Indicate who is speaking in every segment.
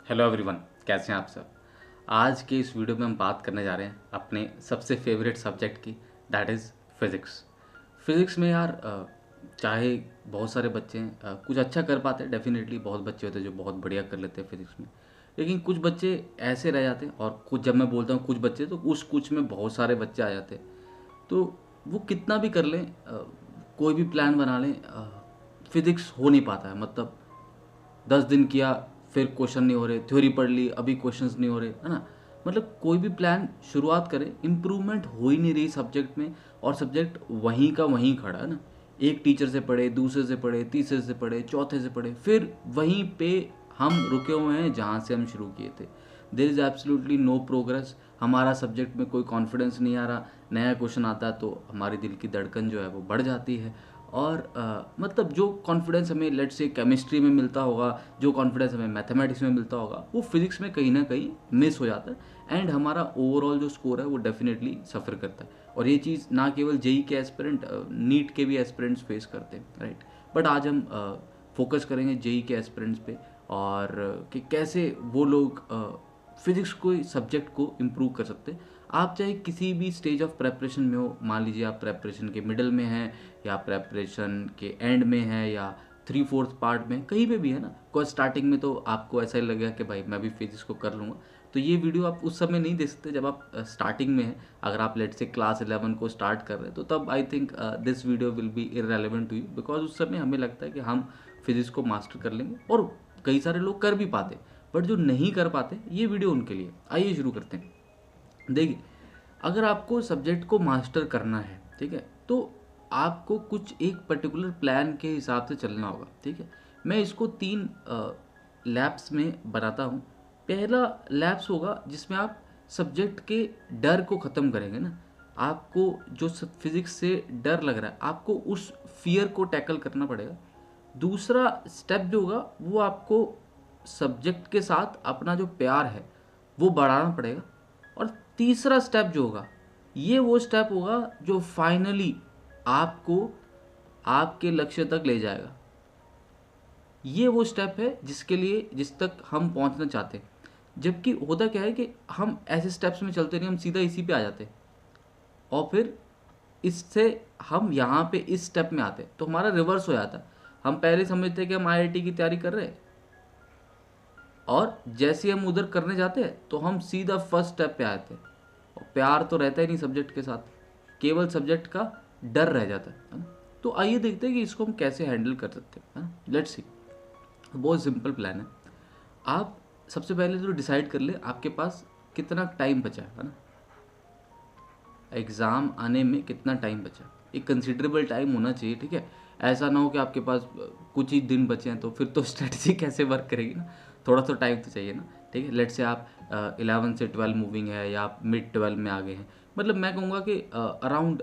Speaker 1: Hello everyone, कैसे हैं आप सब। आज के इस वीडियो में हम बात करने जा रहे हैं अपने सबसे फेवरेट सब्जेक्ट की, दैट इज़ फिज़िक्स। फिज़िक्स में यार चाहे बहुत सारे बच्चे हैं कुछ अच्छा कर पाते हैं, डेफिनेटली बहुत बच्चे होते हैं जो बहुत बढ़िया कर लेते हैं फिज़िक्स में। लेकिन कुछ बच्चे ऐसे रह जाते हैं, और कुछ, जब मैं बोलता हूँ कुछ बच्चे, तो उस कुछ में बहुत सारे बच्चे आ जाते हैं। तो वो कितना भी कर लें, कोई भी प्लान बना लें, फिज़िक्स हो नहीं पाता है। मतलब 10 दिन किया, फिर क्वेश्चन नहीं हो रहे, थ्योरी पढ़ ली, अभी क्वेश्चंस नहीं हो रहे, है ना। मतलब कोई भी प्लान शुरुआत करें, इम्प्रूवमेंट हो ही नहीं रही सब्जेक्ट में, और सब्जेक्ट वहीं का वहीं खड़ा है ना। एक टीचर से पढ़े, दूसरे से पढ़े, तीसरे से पढ़े, चौथे से पढ़े, फिर वहीं पे हम रुके हुए हैं जहाँ से हम शुरू किए थे। There is absolutely no progress. हमारा सब्जेक्ट में कोई कॉन्फिडेंस नहीं आ रहा। नया क्वेश्चन आता है तो हमारे दिल की धड़कन जो है वो बढ़ जाती है। और मतलब जो कॉन्फिडेंस हमें लेट से केमिस्ट्री में मिलता होगा, जो कॉन्फिडेंस हमें मैथमेटिक्स में मिलता होगा, वो फिजिक्स में कहीं ना कहीं मिस हो जाता है, एंड हमारा ओवरऑल जो स्कोर है वो डेफिनेटली सफ़र करता है। और ये चीज़ ना केवल जेई के एस्पिरेंट, नीट के भी एस्पिरेंट्स फेस करते हैं, राइट। बट आज हम फोकस करेंगे जेई के एस्पिरेंट्स पे, और कि कैसे वो लोग फिजिक्स को सब्जेक्ट को इम्प्रूव कर सकते हैं। आप चाहे किसी भी स्टेज ऑफ प्रेपरेशन में हो, मान लीजिए आप प्रेपरेशन के मिडल में हैं, या प्रेपरेशन के एंड में है, या 3/4 पार्ट में, कहीं पे भी है ना। कोई स्टार्टिंग में तो आपको ऐसा ही लगेगा कि भाई मैं भी फिजिक्स को कर लूँगा, तो ये वीडियो आप उस समय नहीं देख सकते जब आप स्टार्टिंग में हैं। अगर आप लेट से क्लास 11 को स्टार्ट कर रहे हैं, तो तब I think this video will be irrelevant to you, because उस समय हमें लगता है कि हम फिजिक्स को मास्टर कर लेंगे, और कई सारे लोग कर भी पाते। बट जो नहीं कर पाते, ये वीडियो उनके लिए। आइए शुरू करते हैं। देखिए, अगर आपको सब्जेक्ट को मास्टर करना है, ठीक है, तो आपको कुछ एक पर्टिकुलर प्लान के हिसाब से चलना होगा, ठीक है। मैं इसको 3 लैब्स में बनाता हूँ। पहला लैब्स होगा जिसमें आप सब्जेक्ट के डर को ख़त्म करेंगे ना। आपको जो फिज़िक्स से डर लग रहा है, आपको उस फियर को टैकल करना पड़ेगा। दूसरा स्टेप जो होगा, वो आपको सब्जेक्ट के साथ अपना जो प्यार है वो बढ़ाना पड़ेगा। और तीसरा स्टेप जो होगा, ये वो स्टेप होगा जो फाइनली आपको आपके लक्ष्य तक ले जाएगा। ये वो स्टेप है जिस तक हम पहुंचना चाहते हैं। जबकि होता क्या है कि हम ऐसे स्टेप्स में चलते नहीं, हम सीधा इसी पे आ जाते हैं, और फिर इससे हम यहाँ पे इस स्टेप में आते हैं तो हमारा रिवर्स हो जाता है। हम पहले समझते हैं कि हम आईआईटी की तैयारी कर रहे हैं, और जैसे हम उधर करने जाते हैं तो हम सीधा फर्स्ट स्टेप पे आते हैं, और प्यार तो रहता ही नहीं सब्जेक्ट के साथ, केवल सब्जेक्ट का डर रह जाता है ना। तो आइए देखते हैं कि इसको हम कैसे हैंडल कर सकते हैं, है ना। Let's see. बहुत सिंपल प्लान है। आप सबसे पहले तो डिसाइड कर ले आपके पास कितना टाइम बचा है ना। एग्ज़ाम आने में कितना टाइम बचा, एक कंसिडरेबल टाइम होना चाहिए, ठीक है। ऐसा ना हो कि आपके पास कुछ ही दिन बचे हैं, तो फिर तो स्ट्रेटजी कैसे वर्क करेगी ना। थोड़ा सा टाइम तो चाहिए ना, ठीक है। लेट से आप 11 से 12 मूविंग है, या आप मिड 12 में आ गए हैं। मतलब मैं कहूँगा कि अराउंड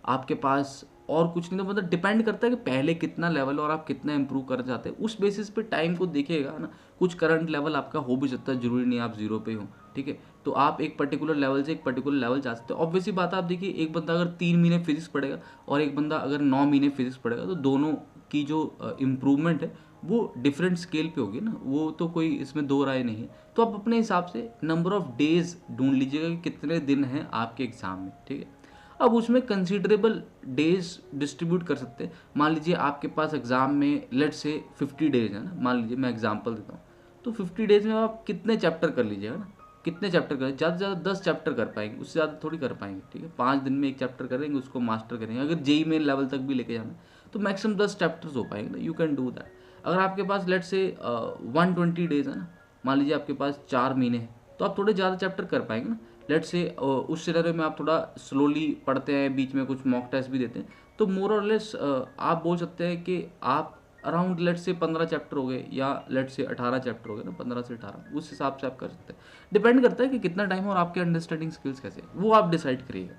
Speaker 1: आपके पास और कुछ नहीं, तो मतलब डिपेंड करता है कि पहले कितना लेवल और आप कितना इंप्रूव करना चाहते हैं, उस बेसिस पे टाइम को देखिएगा ना। कुछ करंट लेवल आपका हो भी सकता है, जरूरी नहीं आप जीरो पे हो, ठीक है। तो आप एक पर्टिकुलर लेवल से एक पर्टिकुलर लेवल जा सकते हो। ऑब्वियसली बात है, आप देखिए, एक बंदा अगर 3 महीने फिजिक्स पढ़ेगा और एक बंदा अगर 9 महीने फिजिक्स पढ़ेगा, तो दोनों की जो इम्प्रूवमेंट है वो डिफरेंट स्केल पे होगी ना। वो तो कोई इसमें दो राय नहीं है। तो आप अपने हिसाब से नंबर ऑफ डेज ढूंढ लीजिएगा कि कितने दिन हैं आपके एग्जाम में, ठीक है। अब उसमें कंसिडरेबल डेज डिस्ट्रीब्यूट कर सकते हैं। मान लीजिए आपके पास एग्जाम में लेट से 50 डेज है ना, मान लीजिए, मैं एग्जाम्पल देता हूँ। तो 50 डेज में आप कितने चैप्टर कर लीजिएगा ना, कितने चैप्टर करें, ज़्यादा से ज़्यादा 10 चैप्टर कर पाएंगे, उससे ज़्यादा थोड़ी कर पाएंगे, ठीक है। 5 दिन में एक चैप्टर करेंगे, उसको मास्टर करेंगे। अगर जेई मेन लेवल तक भी लेके जाना है तो मैक्सिमम 10 चैप्टर्स हो पाएंगे ना, यू कैन डू दैट। अगर आपके पास लेट से 120 डेज है ना, मान लीजिए आपके पास 4 महीने हैं, तो आप थोड़े ज़्यादा चैप्टर कर पाएंगे ना। लेट से उस सिनेरियो में आप थोड़ा स्लोली पढ़ते हैं, बीच में कुछ मॉक टेस्ट भी देते हैं, तो मोर और लेस आप बोल सकते हैं कि आप अराउंड लेट से 15 चैप्टर हो गए, या लेट से 18 चैप्टर हो गए ना, 15 से 18, उस हिसाब से आप कर सकते हैं। डिपेंड करता है कि कितना टाइम और आपके अंडरस्टैंडिंग स्किल्स कैसे हैं, वो आप डिसाइड करिएगा।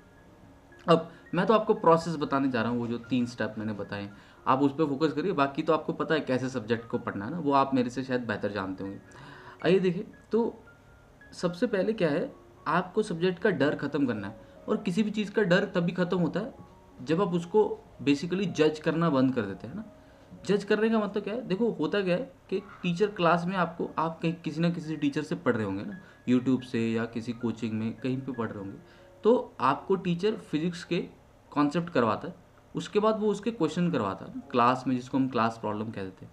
Speaker 1: अब मैं तो आपको प्रोसेस बताने जा रहा हूँ, वो जो 3 स्टेप मैंने बताए, आप उस पर फोकस करिए। बाकी तो आपको पता है कैसे सब्जेक्ट को पढ़ना है ना, वो आप मेरे से शायद बेहतर जानते होंगे। आइए देखिए, तो सबसे पहले क्या है, आपको सब्जेक्ट का डर खत्म करना है। और किसी भी चीज़ का डर तभी खत्म होता है जब आप उसको बेसिकली जज करना बंद कर देते हैं ना। जज करने का मतलब क्या है, देखो होता क्या है कि टीचर क्लास में आपको, आप कहीं किसी ना किसी टीचर से पढ़ रहे होंगे ना, यूट्यूब से या किसी कोचिंग में कहीं पे पढ़ रहे होंगे, तो आपको टीचर फिजिक्स के कॉन्सेप्ट करवाता है, उसके बाद वो उसके क्वेश्चन करवाता है क्लास में, जिसको हम क्लास प्रॉब्लम कह देते हैं।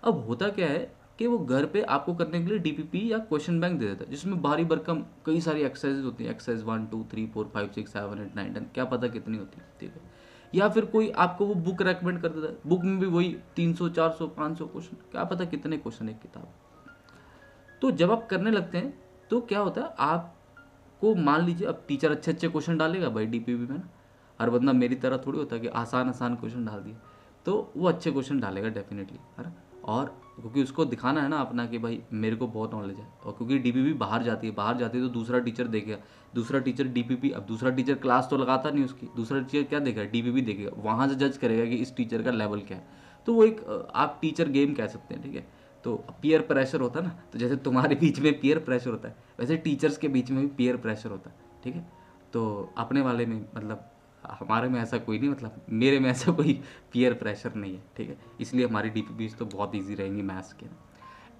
Speaker 1: अब होता क्या है कि वो घर पे आपको करने के लिए डीपीपी या क्वेश्चन बैंक दे देता है, जिसमें भारी भरकम कई सारी एक्सरसाइज होती हैं, एक्सरसाइज 1 2 3 4 5 6 7 8 9 10, क्या पता कितनी होती है, ठीक है। या फिर कोई आपको वो बुक रेकमेंड कर देता है, बुक में भी वही 300 400 500 क्वेश्चन, क्या पता कितने क्वेश्चन एक किताब। तो जब आप करने लगते हैं तो क्या होता है, आपको मान लीजिए अब टीचर अच्छे अच्छे क्वेश्चन डालेगा भाई डीपीपी में ना, हर बंदा मेरी तरह थोड़ी होता है कि आसान आसान क्वेश्चन डाल दिए, तो वो अच्छे क्वेश्चन डालेगा डेफिनेटली, है ना। और क्योंकि उसको दिखाना है ना अपना कि भाई मेरे को बहुत नॉलेज है, और क्योंकि डीपीपी बाहर जाती है, बाहर जाती है तो दूसरा टीचर देखेगा, दूसरा टीचर डीपीपी, अब दूसरा टीचर क्लास तो लगाता नहीं उसकी, दूसरा टीचर क्या देखेगा, डीपीपी देखेगा, वहाँ से जज करेगा कि इस टीचर का लेवल क्या है। तो वो एक आप टीचर गेम कह सकते हैं, ठीक है। तो पीयर प्रेशर होता है ना, तो जैसे तुम्हारे बीच में पीयर प्रेशर होता है, वैसे टीचर्स के बीच में भी पीयर प्रेशर होता है, ठीक है। तो अपने वाले में मतलब हमारे में ऐसा कोई नहीं, मतलब मेरे में ऐसा कोई पीयर प्रेशर नहीं है, ठीक है। इसलिए हमारी डीपीपीज तो बहुत इजी रहेंगी मैथ्स के।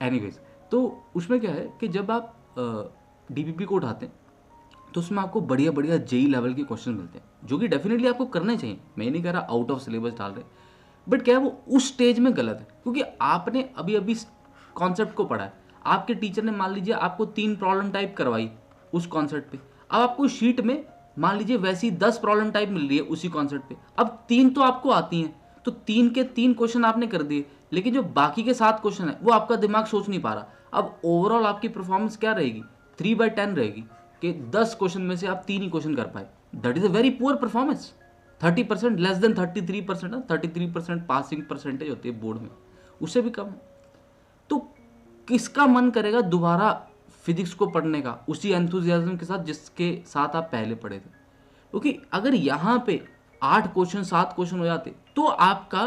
Speaker 1: एनीवेज, तो उसमें क्या है कि जब आप डीपीपी को उठाते हैं तो उसमें आपको बढ़िया बढ़िया जेई लेवल के क्वेश्चन मिलते हैं, जो कि डेफिनेटली आपको करने चाहिए, मैं नहीं कह रहा आउट ऑफ सिलेबस डाल रहे, बट क्या है वो उस स्टेज में गलत है, क्योंकि आपने अभी अभी कॉन्सेप्ट को पढ़ा है, आपके टीचर ने मान लीजिए आपको 3 प्रॉब्लम टाइप करवाई उस कॉन्सेप्ट पे, अब आपको शीट में मान लीजिए वैसी 10 प्रॉब्लम टाइप मिल रही है उसी कॉन्सेप्ट पे, अब 3 तो आपको आती हैं, तो 3 के 3 क्वेश्चन आपने कर दिए, लेकिन जो बाकी के 7 क्वेश्चन है वो आपका दिमाग सोच नहीं पा रहा। अब ओवरऑल आपकी परफॉर्मेंस क्या रहेगी, 3/10 रहेगी, कि 10 क्वेश्चन में से आप 3 ही क्वेश्चन कर पाए, that is a very poor performance. 30%, less than 33% है, 33% पासिंग परसेंटेज होती है बोर्ड में, उससे भी कम है। तो किसका मन करेगा दोबारा फिजिक्स को पढ़ने का उसी एंथुजियाज्म के साथ जिसके साथ आप पहले पढ़े थे, क्योंकि अगर यहाँ पे 8 क्वेश्चन 7 क्वेश्चन हो जाते तो आपका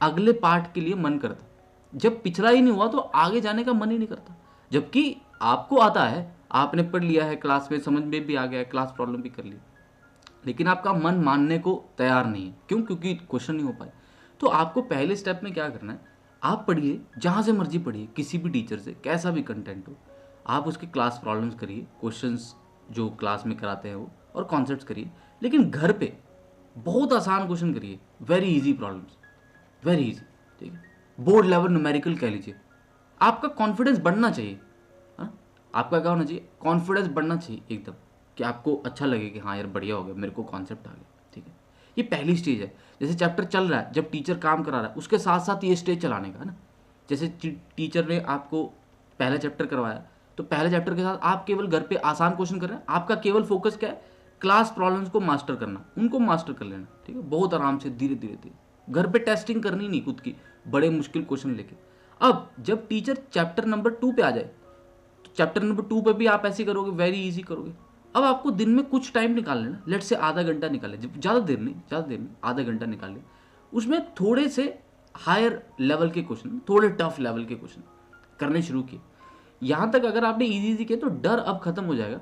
Speaker 1: अगले पार्ट के लिए मन करता, जब पिछला ही नहीं हुआ तो आगे जाने का मन ही नहीं करता, जबकि आपको आता है, आपने पढ़ लिया है, क्लास में समझ में भी आ गया है, क्लास प्रॉब्लम भी कर ली, लेकिन आपका मन मानने को तैयार नहीं है, क्यों, क्योंकि क्वेश्चन नहीं हो पाए। तो आपको पहले स्टेप में क्या करना है, आप पढ़िए जहाँ से मर्जी पढ़िए, किसी भी टीचर से कैसा भी कंटेंट हो, आप उसके क्लास प्रॉब्लम्स करिए, क्वेश्चंस जो क्लास में कराते हैं वो, और कॉन्सेप्ट्स करिए, लेकिन घर पे बहुत आसान क्वेश्चन करिए, very easy problems, very easy, ठीक है, बोर्ड लेवल न्यूमेरिकल कह लीजिए। आपका कॉन्फिडेंस बढ़ना चाहिए, हाँ, आपका क्या होना चाहिए, कॉन्फिडेंस बढ़ना चाहिए एकदम, कि आपको अच्छा लगे कि हाँ यार बढ़िया हो गया, मेरे को कॉन्सेप्ट आ गया, ठीक है। ये पहली स्टेज है, जैसे चैप्टर चल रहा है, जब टीचर काम करा रहा है उसके साथ साथ ये स्टेज चलाने का है ना। जैसे टीचर ने आपको पहला चैप्टर करवाया, तो पहले चैप्टर के साथ आप केवल घर पे आसान क्वेश्चन कर रहे हैं, आपका केवल फोकस क्या है, क्लास प्रॉब्लम्स को मास्टर करना, उनको मास्टर कर लेना, ठीक है, बहुत आराम से धीरे धीरे धीरे, घर पे टेस्टिंग करनी नहीं खुद की बड़े मुश्किल क्वेश्चन लेके। अब जब टीचर चैप्टर नंबर 2 पे आ जाए, तो चैप्टर नंबर 2 पे भी आप ऐसे करोगे, वेरी इजी करोगे। अब आपको दिन में कुछ टाइम निकाल लेना, लेट से आधा घंटा निकाले, जब ज़्यादा देर नहीं, आधा घंटा निकाले, उसमें थोड़े से हायर लेवल के क्वेश्चन, थोड़े टफ लेवल के क्वेश्चन करने शुरू किए। यहाँ तक अगर आपने इजी इजी किया तो डर अब खत्म हो जाएगा,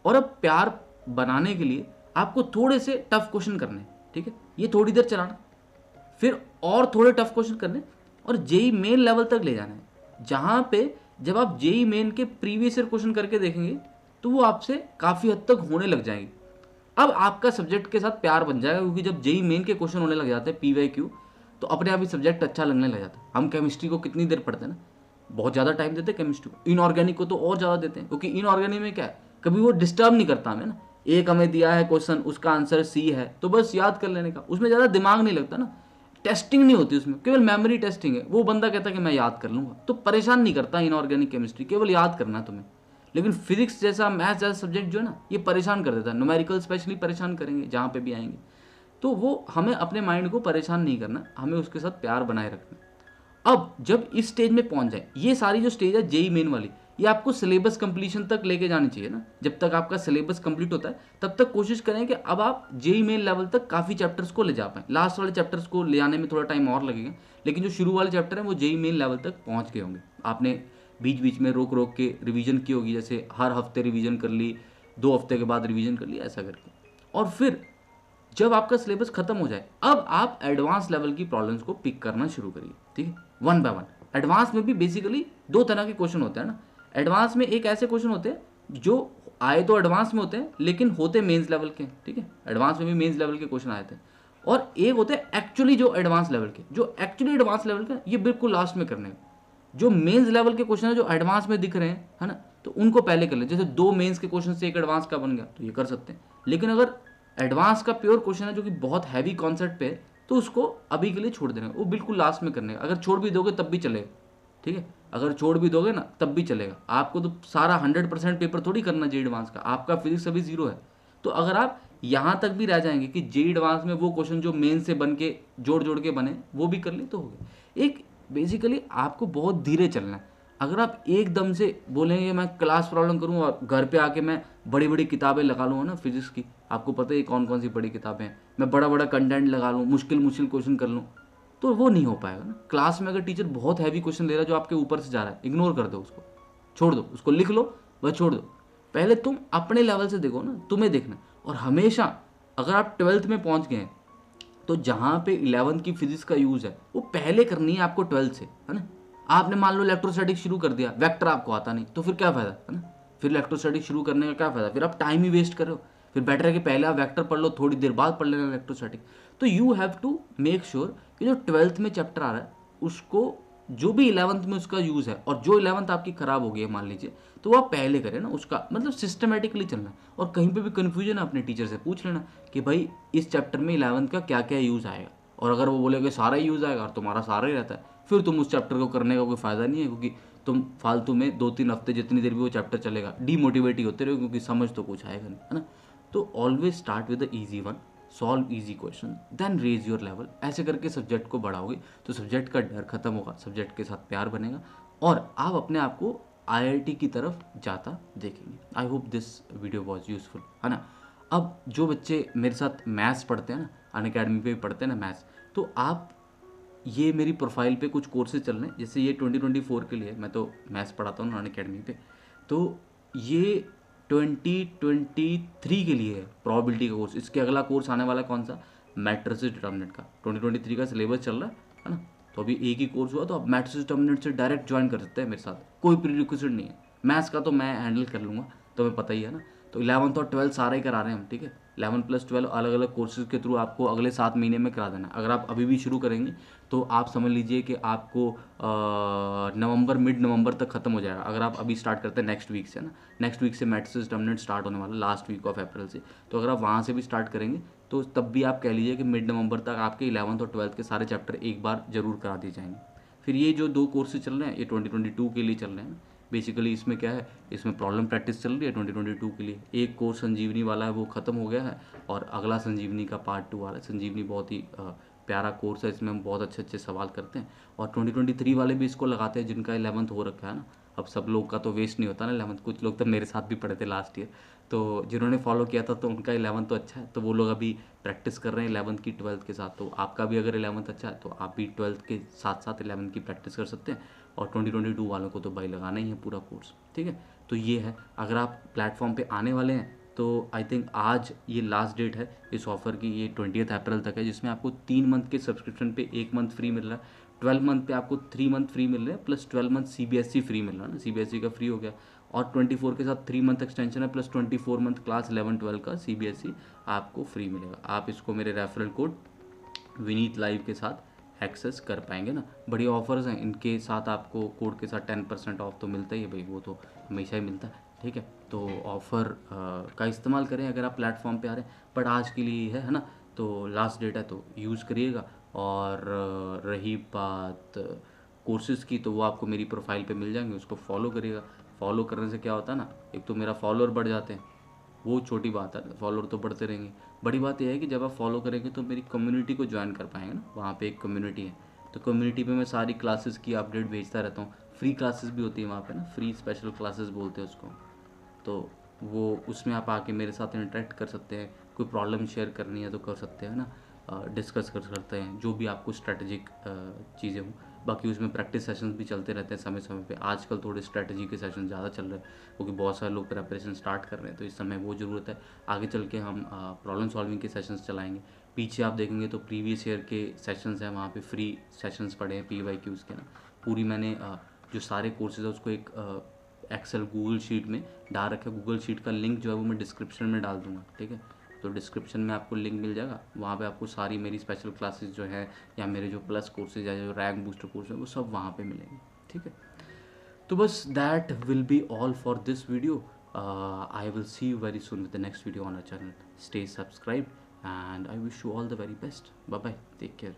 Speaker 1: और अब प्यार बनाने के लिए आपको थोड़े से टफ क्वेश्चन करने, ठीक है, ये थोड़ी देर चलाना, फिर और थोड़े टफ क्वेश्चन करने, और जेई मेन लेवल तक ले जाना है, जहाँ पे जब आप जेई मेन के प्रीवियस ईयर क्वेश्चन करके देखेंगे तो वो आपसे काफ़ी हद तक होने लग जाएंगे। अब आपका सब्जेक्ट के साथ प्यार बन जाएगा, क्योंकि जब जेई मेन के क्वेश्चन होने लग जाते हैं PYQ, तो अपने आप ही सब्जेक्ट अच्छा लगने लग जाता है। हम केमिस्ट्री को कितनी देर पढ़ते हैं ना, बहुत ज़्यादा टाइम देते हैं केमिस्ट्री को, इनऑर्गेनिक को तो और ज़्यादा देते हैं, क्योंकि इनऑर्गेनिक में क्या है, कभी वो डिस्टर्ब नहीं करता हमें ना, एक हमें दिया है क्वेश्चन, उसका आंसर C है, तो बस याद कर लेने का, उसमें ज़्यादा दिमाग नहीं लगता ना, टेस्टिंग नहीं होती उसमें, केवल मेमोरी टेस्टिंग है, वो बंदा कहता है कि मैं याद कर लूँगा, तो परेशान नहीं करता इनऑर्गेनिक केमिस्ट्री, केवल याद करना है तुम्हें। लेकिन फिजिक्स जैसा, मैथ्स जैसा सब्जेक्ट जो है ना, ये परेशान कर देता है, न्यूमेरिकल स्पेशली परेशान करेंगे जहाँ पे भी आएंगे, तो वो हमें अपने माइंड को परेशान नहीं करना, हमें उसके साथ प्यार बनाए रखना। अब जब इस स्टेज में पहुंच जाए, ये सारी जो स्टेज है जेई मेन वाली, ये आपको सिलेबस कंप्लीशन तक लेके जानी चाहिए ना, जब तक आपका सिलेबस कंप्लीट होता है तब तक कोशिश करें कि अब आप जेई मेन लेवल तक काफ़ी चैप्टर्स को ले जा पाएँ। लास्ट वाले चैप्टर्स को ले आने में थोड़ा टाइम और लगेगा, लेकिन जो शुरू वाले चैप्टर हैं वो जेई मेन लेवल तक पहुँच गए होंगे, आपने बीच बीच में रोक रोक के रिवीजन की होगी, जैसे हर हफ्ते रिवीजन कर ली, 2 हफ्ते के बाद रिवीजन कर ली, ऐसा करके। और फिर जब आपका सिलेबस खत्म हो जाए, अब आप एडवांस लेवल की प्रॉब्लम्स को पिक करना शुरू करिए, ठीक है, वन बाय वन। एडवांस में भी बेसिकली दो तरह के क्वेश्चन होते हैं ना। एडवांस में एक ऐसे क्वेश्चन होते हैं जो आए तो एडवांस में होते हैं लेकिन होते मेंस लेवल के, ठीक है, एडवांस में भी मेंस लेवल के क्वेश्चन आए थे। और एक होते हैं एक्चुअली जो एडवांस लेवल के, जो एक्चुअली एडवांस लेवल के, ये बिल्कुल लास्ट में करने हैं। जो मेंस लेवल के क्वेश्चन है जो एडवांस में दिख रहे हैं, है ना, तो उनको पहले कर ले। जैसे दो मेंस के क्वेश्चन से एक एडवांस का बन गया तो ये कर सकते हैं। लेकिन अगर एडवांस का प्योर क्वेश्चन है जो कि बहुत हैवी कॉन्सेप्ट पे है, तो उसको अभी के लिए छोड़ देना, वो बिल्कुल लास्ट में करने का। अगर छोड़ भी दोगे तब भी चलेगा, ठीक है, अगर छोड़ भी दोगे ना तब भी चलेगा। आपको तो सारा 100% पेपर थोड़ी करना जे एडवांस का, आपका फिजिक्स अभी जीरो है। तो अगर आप यहाँ तक भी रह जाएंगे कि जे एडवांस में वो क्वेश्चन जो मेन से बन के जोड़ जोड़ के बने वो भी कर ले तो हो गया। एक बेसिकली आपको बहुत धीरे चलना है। अगर आप एकदम से बोलेंगे मैं क्लास प्रॉब्लम करूँ और घर पे आके मैं बड़ी बड़ी किताबें लगा लूँगा ना फिजिक्स की, आपको पता है कौन कौन सी बड़ी किताबें हैं, मैं बड़ा बड़ा कंटेंट लगा लूँ, मुश्किल मुश्किल क्वेश्चन कर लूँ, तो वो नहीं हो पाएगा ना। क्लास में अगर टीचर बहुत हैवी क्वेश्चन ले रहा है जो आपके ऊपर से जा रहा है, इग्नोर कर दो उसको, छोड़ दो उसको, लिख लो वह छोड़ दो। पहले तुम अपने लेवल से देखो ना, तुम्हें देखना। और हमेशा अगर आप 12th में पहुंच गए हैं तो जहाँ पे 11th की फिजिक्स का यूज़ है वो पहले करनी है आपको 12th से, है ना। आपने मान लो इलेक्ट्रोस्टैटिक्स शुरू कर दिया, वेक्टर आपको आता नहीं, तो फिर क्या फ़ायदा, है ना। फिर इलेक्ट्रोस्टैटिक्स शुरू करने का क्या फ़ायदा, फिर आप टाइम ही वेस्ट कर रहे हो। फिर बेटर है कि पहले आप वेक्टर पढ़ लो, थोड़ी देर बाद पढ़ लेना इलेक्ट्रोस्टैटिक। तो you have to make sure कि जो 12th में चैप्टर आ रहा है उसको, जो भी 11th में उसका यूज़ है, और जो 11th आपकी ख़राब हो गई है मान लीजिए, तो वो आप पहले करें ना, उसका मतलब सिस्टमेटिकली चलना। और कहीं पे भी कन्फ्यूजन है अपने टीचर से पूछ लेना कि भाई इस चैप्टर में 11th का क्या क्या यूज़ आएगा। और अगर वो बोले कि सारा ही यूज़ आएगा और तुम्हारा सारा ही रहता है, फिर तुम उस चैप्टर को करने का कोई फ़ायदा नहीं है, क्योंकि तुम फालतू में 2-3 हफ्ते जितनी देर भी वो चैप्टर चलेगा डीमोटिवेट ही होते रहो, क्योंकि समझ तो कुछ आएगा नहीं, है ना। तो always start with the easy one, solve easy question, then raise your level. ऐसे करके सब्जेक्ट को बढ़ाओगे तो सब्जेक्ट का डर खत्म होगा, सब्जेक्ट के साथ प्यार बनेगा और आप अपने आप को आईआईटी की तरफ जाता देखेंगे। I hope this video was useful, है ना। अब जो बच्चे मेरे साथ मैथ्स पढ़ते हैं ना, अनअकैडमी पे पढ़ते हैं ना मैथ्स, तो आप ये मेरी प्रोफाइल पे कुछ कोर्सेज चल रहे हैं। जैसे ये 2024 के लिए, मैं तो मैथ्स पढ़ाता हूँ अनअकैडमी पे, तो ये 2023 के लिए है प्रोबेबिलिटी का कोर्स। इसके अगला कोर्स आने वाला कौन सा, मैट्रिसेस डिटर्मिनेंट का। 2023 का सिलेबस चल रहा है ना। तो अभी एक ही कोर्स हुआ, तो आप मैट्रिसेस डिटर्मिनेंट से डायरेक्ट ज्वाइन कर सकते हैं मेरे साथ, कोई प्रीरिक्विजिट नहीं है। मैथ्स का तो मैं हैंडल कर लूँगा, तुम्हें पता ही है ना। तो 11th और 12th सारा ही करा रहे हैं हम, ठीक है। 11 + 12 अलग अलग कोर्सेज के थ्रू आपको अगले 7 महीने में करा देना। अगर आप अभी भी शुरू करेंगे तो आप समझ लीजिए कि आपको नवंबर, मिड नवंबर तक खत्म हो जाएगा। अगर आप अभी स्टार्ट करते हैं नेक्स्ट वीक से ना, नेक्स्ट वीक से मैट्रिसेस डिटर्मिनेंट स्टार्ट होने वाला, लास्ट वीक ऑफ अप्रैल से। तो अगर आप वहाँ से भी स्टार्ट करेंगे तो तब भी आप कह लीजिए कि मिड नवंबर तक आपके 11th और 12th के सारे चैप्टर एक बार जरूर करा दिए जाएंगे। फिर ये जो 2 कोर्सेज चल रहे हैं ये 2022 के लिए चल रहे हैं। बेसिकली इसमें क्या है, इसमें प्रॉब्लम प्रैक्टिस चल रही है 2022 के लिए। एक कोर्स संजीवनी वाला है वो ख़त्म हो गया है और अगला संजीवनी का पार्ट 2 आ रहा है। संजीवनी बहुत ही प्यारा कोर्स है, इसमें हम बहुत अच्छे अच्छे सवाल करते हैं। और 2023 वाले भी इसको लगाते हैं जिनका 11th हो रखा है ना। अब सब लोग का तो वेस्ट नहीं होता ना 11th, कुछ लोग तो मेरे साथ भी पढ़े थे लास्ट ईयर, तो जिन्होंने फॉलो किया था तो उनका 11th तो अच्छा है, तो वो लोग अभी प्रैक्टिस कर रहे हैं 11th की 12th के साथ। तो आपका भी अगर 11th अच्छा है तो आप भी 12th के साथ साथ 11th की प्रैक्टिस कर सकते हैं। और 2022 वालों को तो भाई लगाना ही है पूरा कोर्स, ठीक है। तो ये है, अगर आप प्लेटफॉर्म पे आने वाले हैं तो आई थिंक आज ये लास्ट डेट है इस ऑफ़र की, ये 20 अप्रैल तक है, जिसमें आपको 3 मंथ के सब्सक्रिप्शन पे 1 मंथ फ्री मिल रहा है, 12 मंथ पे आपको 3 मंथ फ्री मिल रहे हैं, प्लस 12 मंथ सीबीएसई फ्री मिल रहा है ना, सीबीएसई का फ्री हो गया। और 24 के साथ 3 मंथ एक्सटेंशन है, प्लस 24 मंथ क्लास 11-12 का सीबीएसई आपको फ्री मिलेगा। आप इसको मेरे रेफरल कोड विनीत लाइव के साथ एक्सेस कर पाएंगे ना। बढ़िया ऑफर्स हैं इनके साथ, आपको कोड के साथ 10% ऑफ तो मिलता ही है भाई, वो तो हमेशा ही मिलता है, ठीक है। तो ऑफ़र का इस्तेमाल करें अगर आप प्लेटफॉर्म पे आ रहे हैं, बट आज के लिए है ना। तो लास्ट डेट है तो यूज़ करिएगा। और रही बात कोर्सेज़ की, तो वो आपको मेरी प्रोफाइल पे मिल जाएंगे, उसको फॉलो करिएगा। फॉलो करने से क्या होता है ना, एक तो मेरा फॉलोअर बढ़ जाते हैं, वो छोटी बात है, फॉलोअर तो बढ़ते रहेंगे। बड़ी बात यह है कि जब आप फॉलो करेंगे तो मेरी कम्युनिटी को ज्वाइन कर पाएंगे ना। वहाँ पे एक कम्युनिटी है, तो कम्युनिटी पे मैं सारी क्लासेस की अपडेट भेजता रहता हूँ। फ्री क्लासेस भी होती है वहाँ पे ना, फ्री स्पेशल क्लासेस बोलते हैं उसको। तो वो उसमें आप आके मेरे साथ इंटरेक्ट कर सकते हैं, कोई प्रॉब्लम शेयर करनी है तो कर सकते हैं ना, डिस्कस कर सकते हैं, जो भी आपको स्ट्रेटजिक चीज़ें हों बाकी उसमें प्रैक्टिस सेशंस भी चलते रहते हैं समय समय पे। आजकल थोड़े स्ट्रेटजी के सेशन ज़्यादा चल रहे हैं क्योंकि बहुत सारे लोग प्रेपरेशन स्टार्ट कर रहे हैं, तो इस समय वो ज़रूरत है। आगे चल के हम प्रॉब्लम सॉल्विंग के सेशंस चलाएंगे। पीछे आप देखेंगे तो प्रीवियस ईयर के सेशंस हैं, वहाँ पे फ्री सेशंस पड़े हैं PYQs के ना। पूरी मैंने जो सारे कोर्सेज है उसको एक एक्सेल गूगल शीट में डाल रखा है। गूगल शीट का लिंक जो है वो मैं डिस्क्रिप्शन में डाल दूंगा, ठीक है। तो डिस्क्रिप्शन में आपको लिंक मिल जाएगा, वहाँ पे आपको सारी मेरी स्पेशल क्लासेस जो है या मेरे जो प्लस कोर्सेज या जो रैंक बूस्टर कोर्स है वो सब वहाँ पे मिलेंगे, ठीक है। तो बस that will be all for this video. I will see you very soon with the next video on our channel. Stay subscribe and I wish you all the very best. Bye bye, take care.